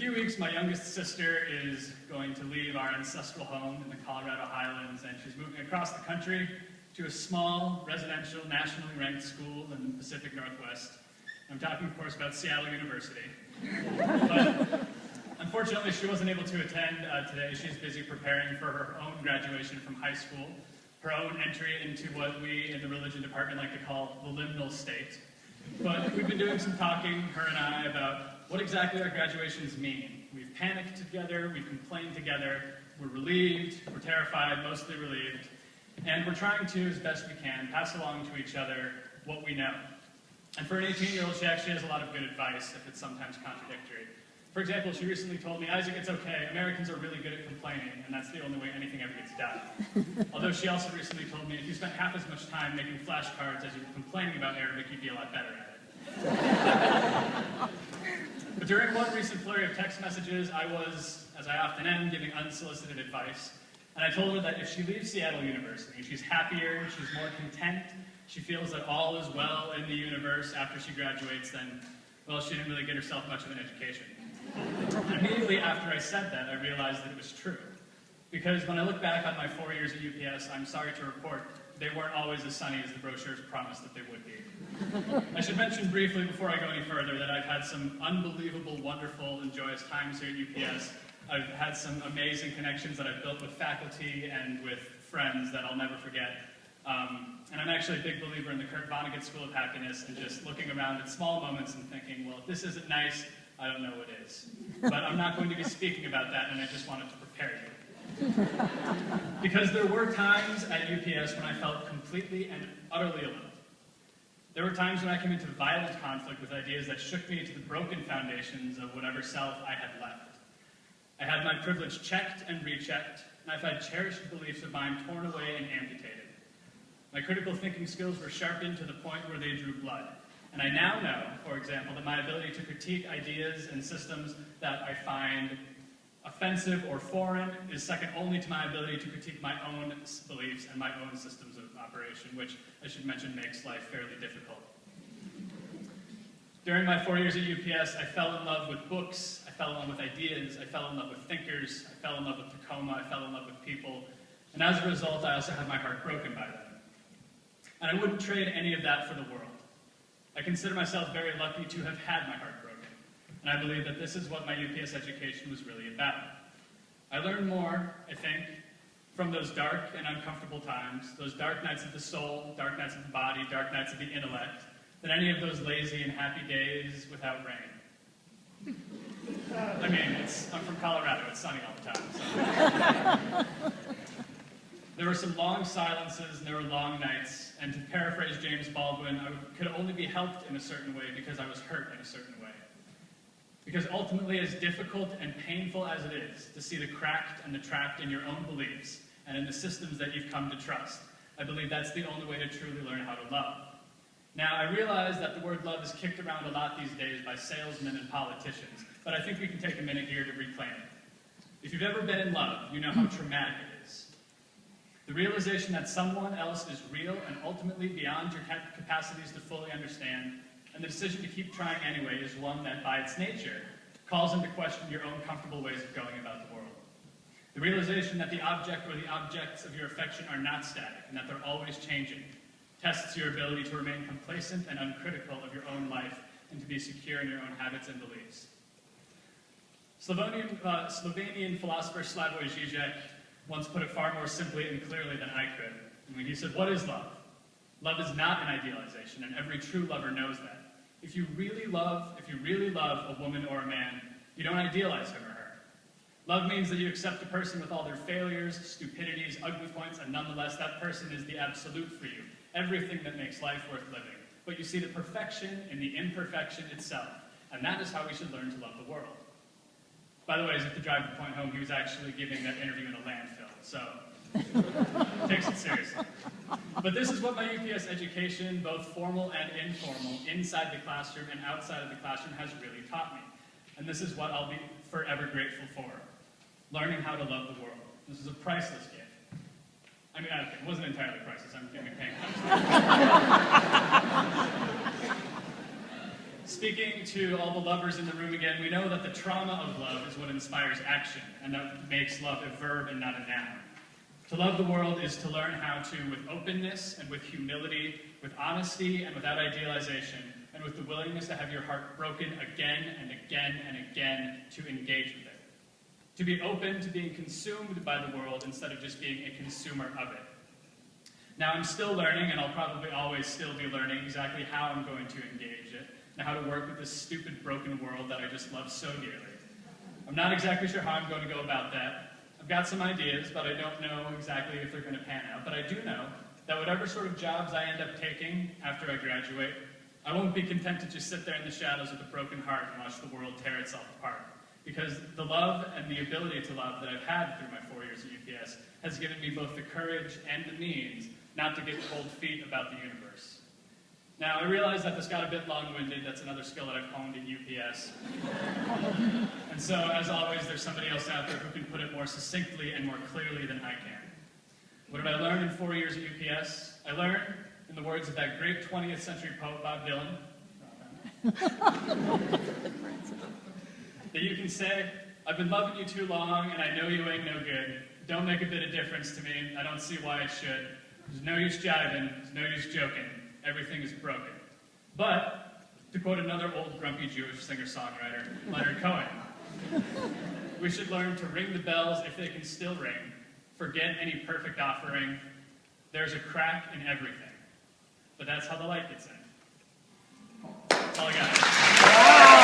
few weeks, my youngest sister is going to leave our ancestral home in the Colorado Highlands, and she's moving across the country to a small, residential, nationally ranked school in the Pacific Northwest. I'm talking, of course, about Seattle University. But unfortunately, she wasn't able to attend today. She's busy preparing for her own graduation from high school, her own entry into what we in the religion department like to call the liminal state. But we've been doing some talking, her and I, about what exactly our graduations mean. We've panicked together, we've complained together, we're relieved, we're terrified, mostly relieved, and we're trying to, as best we can, pass along to each other what we know. And for an 18-year-old, she actually has a lot of good advice, if it's sometimes contradictory. For example, she recently told me, Isaac, it's okay, Americans are really good at complaining, and that's the only way anything ever gets done. Although she also recently told me, if you spent half as much time making flashcards as you were complaining about Arabic, you'd be a lot better at it. But during one recent flurry of text messages, I was, as I often am, giving unsolicited advice. And I told her that if she leaves Seattle University, she's happier, she's more content, she feels that all is well in the universe after she graduates, then, well, she didn't really get herself much of an education. Immediately after I said that, I realized that it was true. Because when I look back on my 4 years at UPS, I'm sorry to report, they weren't always as sunny as the brochures promised that they would be. I should mention briefly, before I go any further, that I've had some unbelievable, wonderful, and joyous times here at UPS. I've had some amazing connections that I've built with faculty and with friends that I'll never forget. And I'm actually a big believer in the Kurt Vonnegut School of Happiness, and just looking around at small moments and thinking, well, if this isn't nice, I don't know what is. But I'm not going to be speaking about that, and I just wanted to prepare you. Because there were times at UPS when I felt completely and utterly alone. There were times when I came into violent conflict with ideas that shook me to the broken foundations of whatever self I had left. I had my privilege checked and rechecked, and I've had cherished beliefs of mine torn away and amputated. My critical thinking skills were sharpened to the point where they drew blood. And I now know, for example, that my ability to critique ideas and systems that I find offensive or foreign is second only to my ability to critique my own beliefs and my own systems of operation, which, I should mention, makes life fairly difficult. During my 4 years at UPS, I fell in love with books, I fell in love with ideas, I fell in love with thinkers, I fell in love with Tacoma, I fell in love with people, and as a result, I also had my heart broken by them. And I wouldn't trade any of that for the world. I consider myself very lucky to have had my heart broken. And I believe that this is what my UPS education was really about. I learned more, I think, from those dark and uncomfortable times, those dark nights of the soul, dark nights of the body, dark nights of the intellect, than any of those lazy and happy days without rain. I mean, I'm from Colorado, it's sunny all the time. So. There were some long silences and there were long nights, and to paraphrase James Baldwin, I could only be helped in a certain way because I was hurt in a certain way. Because ultimately, as difficult and painful as it is to see the cracked and the trapped in your own beliefs and in the systems that you've come to trust, I believe that's the only way to truly learn how to love. Now, I realize that the word love is kicked around a lot these days by salesmen and politicians, but I think we can take a minute here to reclaim it. If you've ever been in love, you know how traumatic it is. The realization that someone else is real and ultimately beyond your capacities to fully understand, and the decision to keep trying anyway, is one that, by its nature, calls into question your own comfortable ways of going about the world. The realization that the object or the objects of your affection are not static, and that they're always changing, tests your ability to remain complacent and uncritical of your own life, and to be secure in your own habits and beliefs. Slovenian philosopher Slavoj Žižek once put it far more simply and clearly than I could. When he said, "What is love? Love is not an idealization, and every true lover knows that. If you really love a woman or a man, you don't idealize him or her. Love means that you accept a person with all their failures, stupidities, ugly points, and nonetheless that person is the absolute for you, everything that makes life worth living. But you see the perfection in the imperfection itself, and that is how we should learn to love the world." By the way, as if to drive the point home, he was actually giving that interview in a landfill, so takes it seriously. But this is what my UPS education, both formal and informal, inside the classroom and outside of the classroom, has really taught me. And this is what I'll be forever grateful for. Learning how to love the world. This is a priceless gift. I mean, it wasn't entirely priceless, I'm giving paying Speaking to all the lovers in the room again, we know that the trauma of love is what inspires action, and that makes love a verb and not a noun. To love the world is to learn how to, with openness and with humility, with honesty and without idealization, and with the willingness to have your heart broken again and again and again, to engage with it. To be open to being consumed by the world instead of just being a consumer of it. Now, I'm still learning, and I'll probably always still be learning exactly how I'm going to engage it, and how to work with this stupid, broken world that I just love so dearly. I'm not exactly sure how I'm going to go about that. I've got some ideas, but I don't know exactly if they're going to pan out. But I do know that whatever sort of jobs I end up taking after I graduate, I won't be content to just sit there in the shadows with a broken heart and watch the world tear itself apart. Because the love and the ability to love that I've had through my 4 years at UPS has given me both the courage and the means not to get cold feet about the universe. Now, I realize that this got a bit long-winded. That's another skill that I've honed at UPS. And so, as always, there's somebody else out there who can put it more succinctly and more clearly than I can. What did I learn in 4 years at UPS? I learned, in the words of that great 20th century poet, Bob Dylan, that you can say, I've been loving you too long, and I know you ain't no good. Don't make a bit of difference to me. I don't see why it should. There's no use jiving. There's no use joking. Everything is broken. But, to quote another old grumpy Jewish singer-songwriter, Leonard Cohen, we should learn to ring the bells if they can still ring. Forget any perfect offering. There's a crack in everything. But that's how the light gets in. That's all I got.